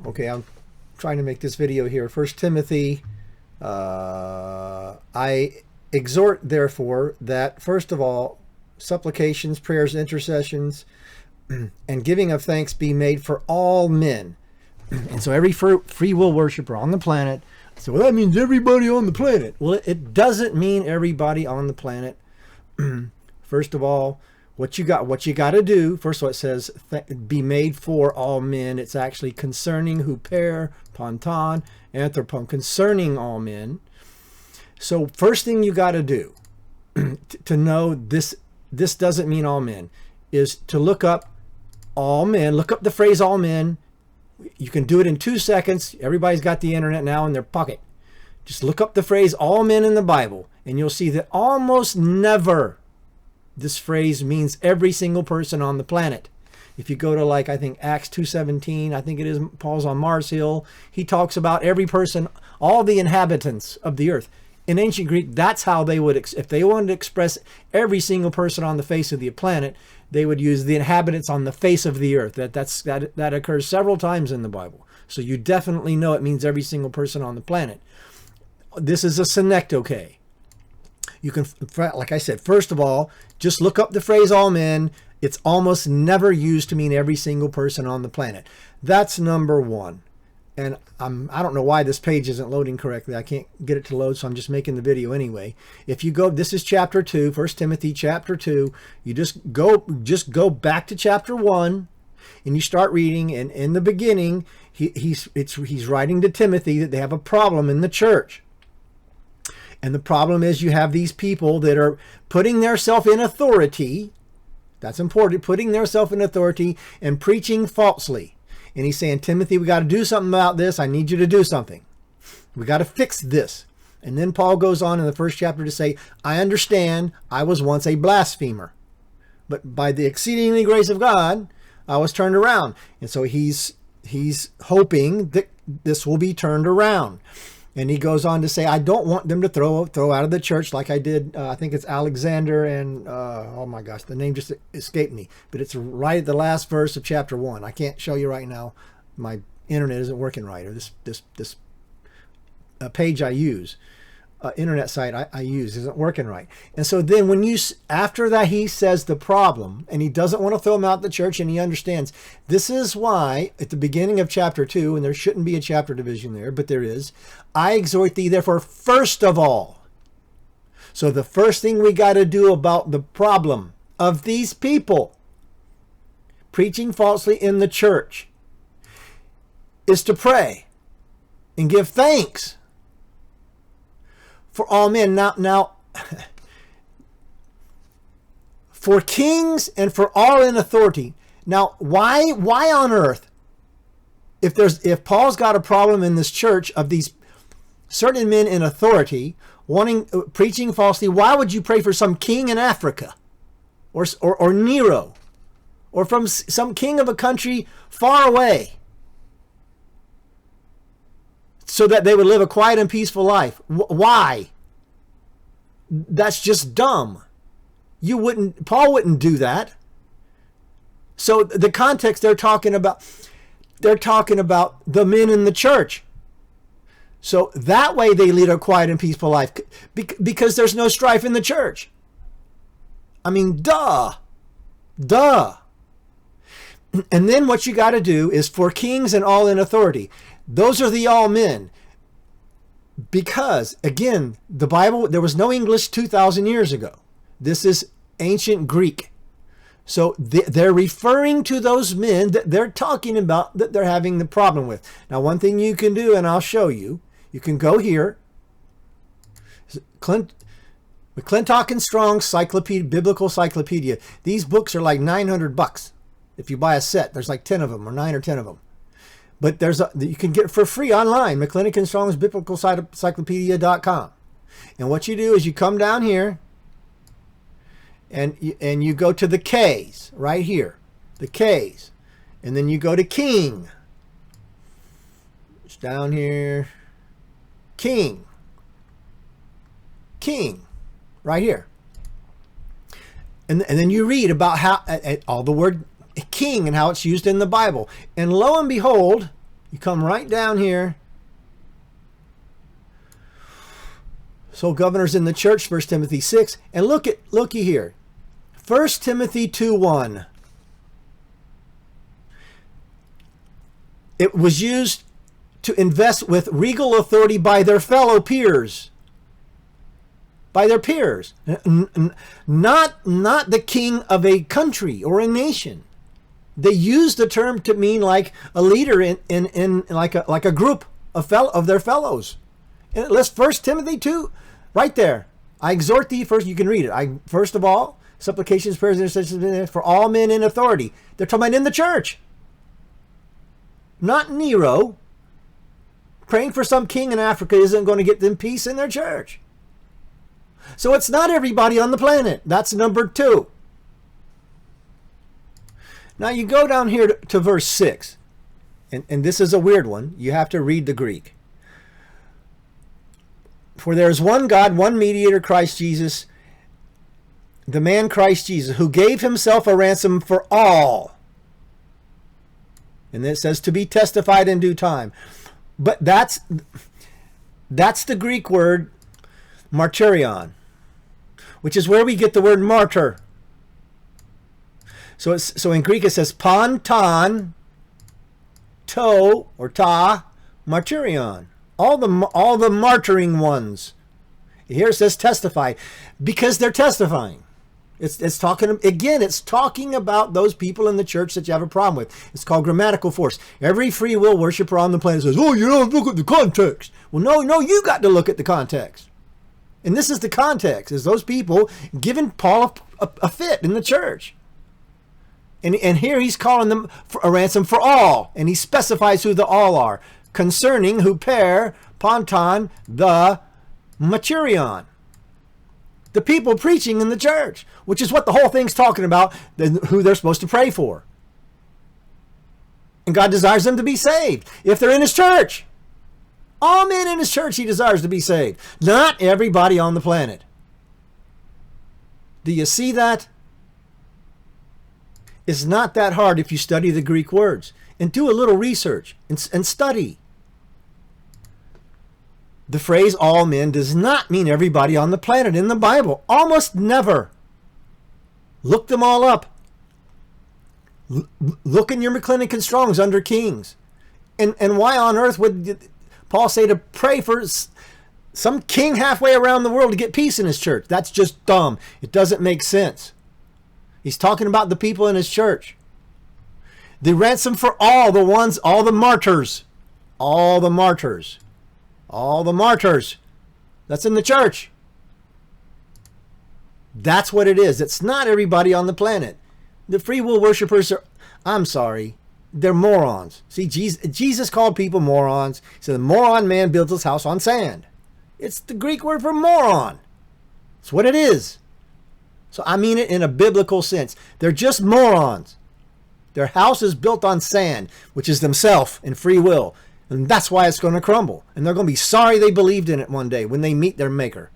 Okay, I'm trying to make this video here. First Timothy, I exhort, therefore, that first of all, supplications, prayers, intercessions, and giving of thanks be made for all men. And so every free will worshiper on the planet, so well, that means everybody on the planet. Well, it doesn't mean everybody on the planet. First of all, what you got to do, first of all, it says be made for all men. It's actually concerning huper, panton, anthropon, concerning all men. So first thing you got to do to know this doesn't mean all men is to look up all men, look up the phrase all men. You can do it in 2 seconds. Everybody's got the internet now in their pocket. Just look up the phrase all men in the Bible and you'll see that almost never this phrase means every single person on the planet. If you go to, like, I think Acts 2:17, I think it is, Paul's on Mars Hill, he talks about every person, all the inhabitants of the earth. In ancient Greek, that's how they would, if they wanted to express every single person on the face of the planet, they would use the inhabitants on the face of the earth. That occurs several times in the Bible. So you definitely know it means every single person on the planet. This is a synecdoche. You can, like I said, first of all, just look up the phrase all men. It's almost never used to mean every single person on the planet. That's number one. And I don't know why this page isn't loading correctly. I can't get it to load, so I'm just making the video anyway. If you go, this is chapter 2, 1 Timothy chapter 2. You just go back to chapter 1 and you start reading. And in the beginning, he's writing to Timothy that they have a problem in the church. And the problem is you have these people that are putting themselves in authority. That's important, putting themselves in authority and preaching falsely. And he's saying, Timothy, we got to do something about this. I need you to do something. We got to fix this. And then Paul goes on in the first chapter to say, I understand I was once a blasphemer, but by the exceedingly grace of God, I was turned around. And so he's hoping that this will be turned around. And he goes on to say, I don't want them to throw out of the church like I did. I think it's Alexander and, oh my gosh, the name just escaped me. But it's right at the last verse of chapter 1. I can't show you right now. My internet isn't working right, or this page I use, internet site I use isn't working right. And so then when after that he says the problem, and he doesn't want to throw them out of the church, and he understands. This is why at the beginning of chapter 2, and there shouldn't be a chapter division there, but there is, I exhort thee therefore first of all. So the first thing we got to do about the problem of these people preaching falsely in the church is to pray and give thanks for all men. Now, for kings and for all in authority. Now, why on earth, if Paul's got a problem in this church of these certain men in authority preaching falsely, why would you pray for some king in Africa or Nero or from some king of a country far away so that they would live a quiet and peaceful life? Why? That's just dumb. Paul wouldn't do that. So the context they're talking about the men in the church. So that way they lead a quiet and peaceful life because there's no strife in the church. I mean, duh. And then what you got to do is for kings and all in authority. Those are the all men. Because, again, the Bible, there was no English 2,000 years ago. This is ancient Greek. So they're referring to those men that they're talking about that they're having the problem with. Now, one thing you can do, and I'll show you, you can go here. McClintock and Strong's Biblical Cyclopedia. These books are like $900. If you buy a set, there's like 10 of them, or 9 or 10 of them. But you can get it for free online, McClintock and Strong's Biblical Cyclopedia.com. And what you do is you come down here and you go to the K's right here, the K's. And then you go to king. It's down here. King, right here. And then you read about how all the word king and how it's used in the Bible. And lo and behold, You come right down here. So governors in the church, 1 Timothy 6. And looky here. 1 Timothy 2:1. It was used to invest with regal authority by their fellow peers. By their peers. Not the king of a country or a nation. They use the term to mean like a leader in like a group of their fellows. And let's 1 Timothy 2, right there. I exhort thee first. You can read it. First of all, supplications, prayers, intercessions for all men in authority. They're talking about in the church, not Nero. Praying for some king in Africa isn't going to get them peace in their church. So it's not everybody on the planet. That's number 2. Now you go down here to verse 6. And this is a weird one. You have to read the Greek. For there is one God, one mediator, Christ Jesus, the man Christ Jesus, who gave himself a ransom for all. And it says to be testified in due time. But that's the Greek word martyrion, which is where we get the word martyr. So in Greek it says panton, to or ta, martyrion. All the martyring ones. Here it says testify, because they're testifying. It's talking again. It's talking about those people in the church that you have a problem with. It's called grammatical force. Every free will worshiper on the planet says, "Oh, you don't look at the context." Well, no, you got to look at the context. And this is the context: is those people giving Paul a fit in the church. And here he's calling them for a ransom for all, and he specifies who the all are, concerning huper panton the martyrion. The people preaching in the church, which is what the whole thing's talking about, who they're supposed to pray for. And God desires them to be saved if they're in his church. All men in his church he desires to be saved. Not everybody on the planet. Do you see that? It's not that hard if you study the Greek words and do a little research and study. The phrase all men does not mean everybody on the planet in the Bible. Almost never. Look them all up. Look in your McClintock and Strong's under Kings. And why on earth would Paul say to pray for some king halfway around the world to get peace in his church? That's just dumb. It doesn't make sense. He's talking about the people in his church. The ransom for all the martyrs. All the martyrs. All the martyrs. That's in the church. That's what it is. It's not everybody on the planet. The free will worshipers are, I'm sorry, they're morons. See, Jesus called people morons. He said, the moron man builds his house on sand. It's the Greek word for moron. It's what it is. So I mean it in a biblical sense. They're just morons. Their house is built on sand, which is themselves and free will. And that's why it's going to crumble. And they're going to be sorry they believed in it one day when they meet their maker.